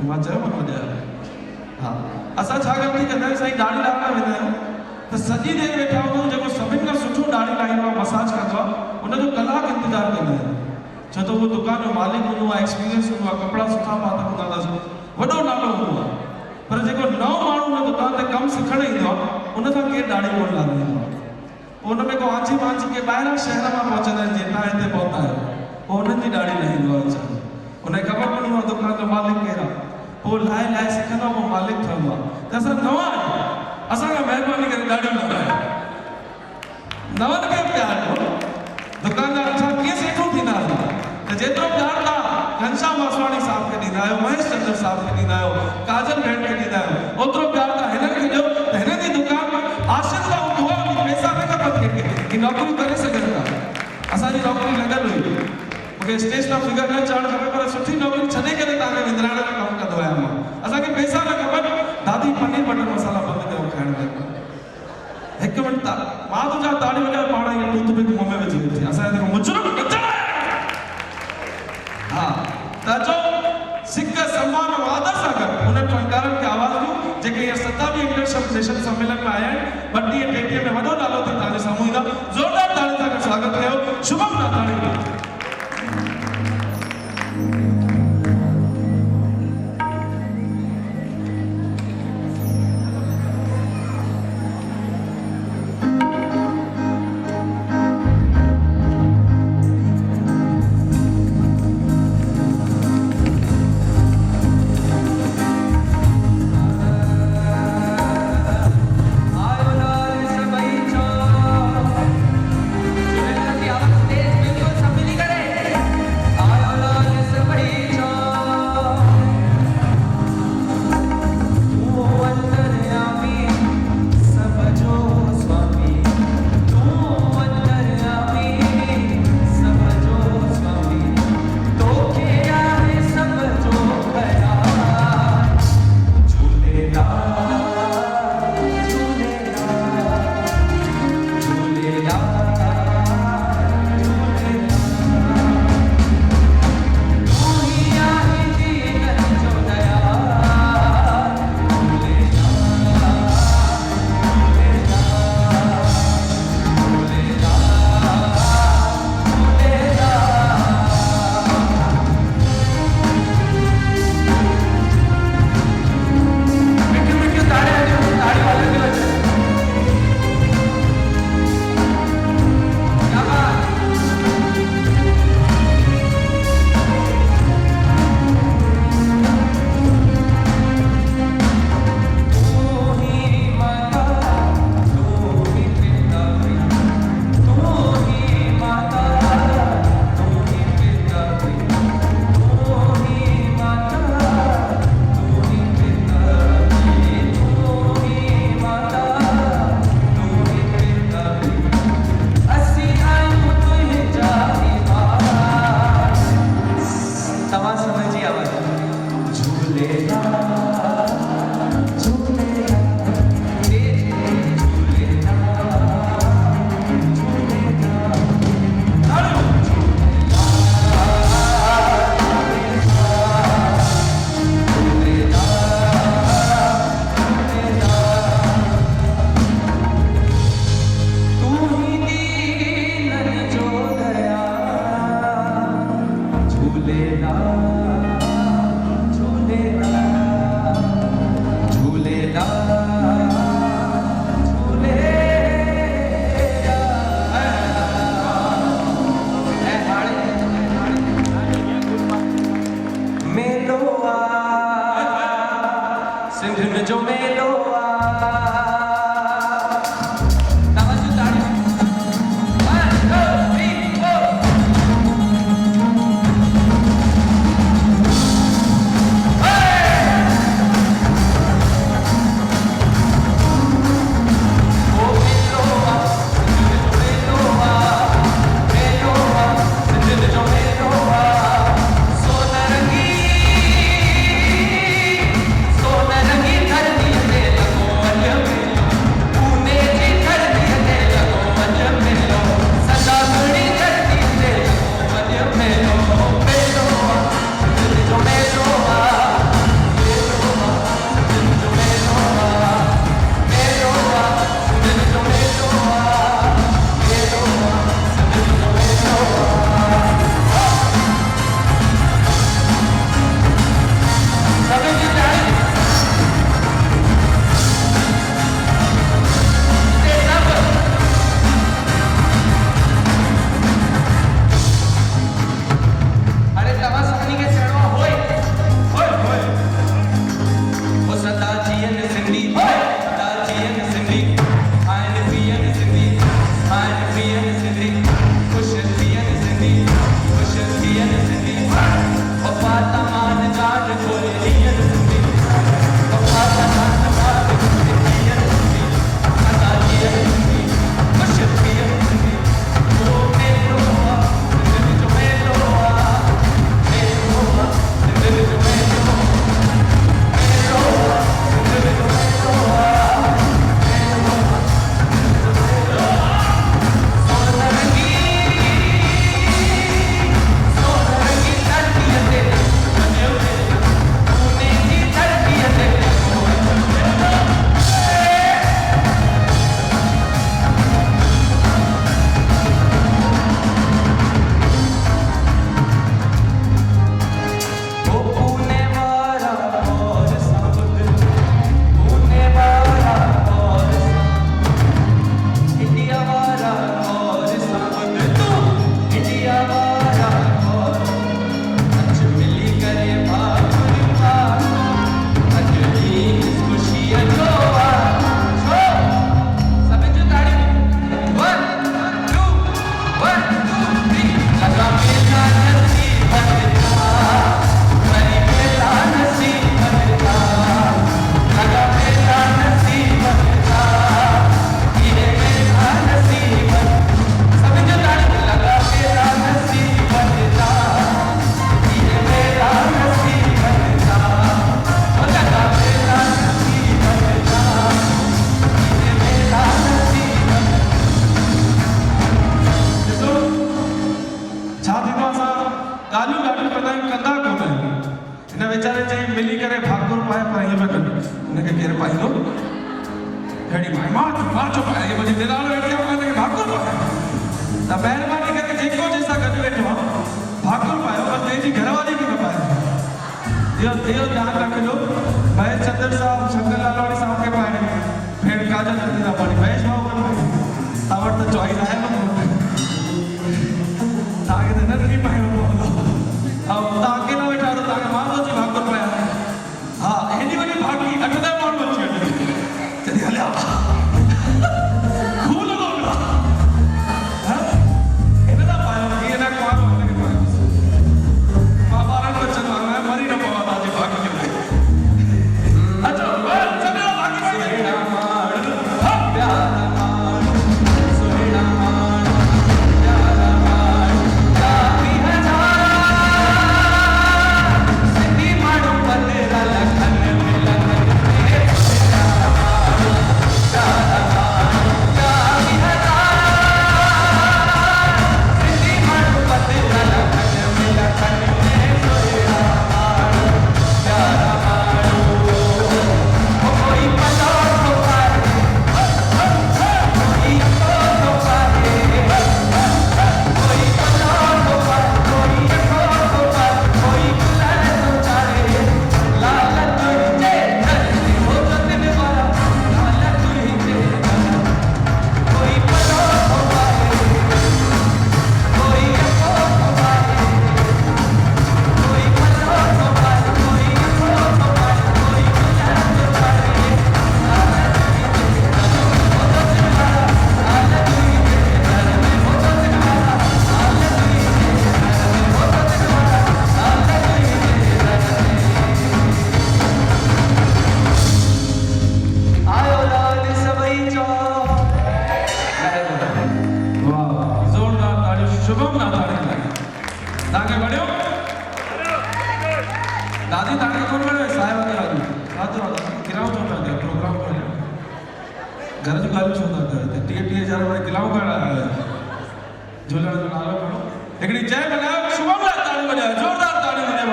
मां चयो मां ॿुधायो हा असां छा ग़लती कंदा आहियूं साईं दाढ़ी लाहिण वेंदा आहियूं त सॼी देरि वेठा हूंदा आहियूं जेको सभिनि खां सुठो दाढ़ी लाहींदो आहे मसाज कंदो आहे उनजो कलाक इंतज़ारु कंदा आहियूं छो त उहो दुकान जो मालिक हूंदो आहे एक्सपीरियंस हूंदो आहे कपिड़ा सुठा पाता हूंदा अथसि वॾो नालो हूंदो आहे पर जेको नओं माण्हू हुन दुकान ते कमु सिखणु ईंदो आहे उन सां केरु दाढ़ी कोन लाहींदो आहे पोइ हुन में को आंची वांची के ॿाहिरां शहर मां पहुचंदा आहिनि जीअं तव्हां हिते पहुता आहियो पोइ हुननि जी दाढ़ी लाहींदो आहे वीचारो उनखे ख़बर पवंदी आहे दुकान जो मालिक केरु आहे पोइ लाहे सिखंदो आहे पोइ मालिक ठहंदो आहे त असां नवां आहियूं असांखां महिरबानी करे दाढ़ी लॻायो नवनि खे प्यार ॾियो दुकानदार असां कीअं सेठूं थींदासीं त जेतिरो प्यार तव्हां घनश्याम वासवाणी साहब खे ॾींदा आहियो महेश चंद्र साहब खे ॾींदा आहियो काजल भेण खे ॾींदा आहियो ओतिरो प्यार तव्हां हिननि खे ॾियो त हिननि जी दुकान में आशीर्वाद दुआ पैसा न खपनि कंहिंखे नौकरी करे सघनि था असांजी नौकरी लॻल हुई मूंखे स्टेज तां फिगर न चढ़णु खपे पर सुठी नौकरी छॾे करे तव्हांखे विंदराइण जो कमु कंदो आहियां मां असांखे पैसा न खपनि दादी पनीर बटर मसाला बंदि कयो खाइण लाइ हिकु मिंट मां तुंहिंजा ताड़ी वॼाए पाण ई टूथपिक मुंहं में विझी वेठी असांजे जेको मुजरिम हा त अचो सिक सम्मान ऐं आदर सां गॾु उन्हनि फनकारनि खे आवाज़ ॾियो जेके हींअर 27 इंटरनेशनल सम्मेलन में आया आहिनि 32-33 में वॾो नालो थी तव्हांजे साम्हूं ईंदा ज़ोरदार ताड़ी सां गॾु स्वागत कयो शुभम नाथाणी वेचारे चई मिली करे भाकुर पाए पर ये बटन उनके केर पाइलो हेडी मां चो पाए ये मुझे दिलालो वेठी आपने के भाकुर पाए ता मेहरबानी करके जेको जैसा गज वेठो भाकुर पाए पर तेजी घरवाली की न पाए यो ध्यान रखियो महेश चंद्र साहब शंकर लालवाणी साहब के पाए फिर काजल नंदिता पानी महेश बाबू तावड़ तो चॉइस आया ना ताके तो नहीं पाए अब ताके ना बैठा तो ताके मार दो जी भाकुर पाया हां एनी वाली भागी अटदा मार बच्चे चली हले खूल लोग हां एना पाया ये ना कौन होने के पाया बाबारन बच्चन मांगा है मरी ना पावा ताजी भागी के अच्छा चलो भागी से मार प्यार मार सोना मार प्यार मार काफी हजार सिद्धि मारो बंदेरा लखन में लखन में सोना मार प्यार मार काफी हजार सिद्धि मारो बंदेरा लखन में लखन में सोना मार प्यार मारो कोई पता तो पाए कोई तो पाए कोई पता तो पाए कोई तो पाए कोई बुला तो चाहे लाल तुझे धरती हो जतन वाला लाल तुझे कोई पता तो पाए कोई तो पाए कोई पता तो पाए कोई तो पाए कोई बुला तो चाहे आयो लाल सबई चो वाह जोरदार ताली शुभम ना ताली ताके बढ़ियो दादी ताके कौन बढ़ियो साहेब के दादी रातो किराओ चोटा दे प्रोग्राम कर घर जो गाली चोटा करते टी हजार वाले किलाओ का झूलण जो नालो करो एकड़ी जय बनाओ शुभम ना ताली बजाओ जोरदार ताली मुझे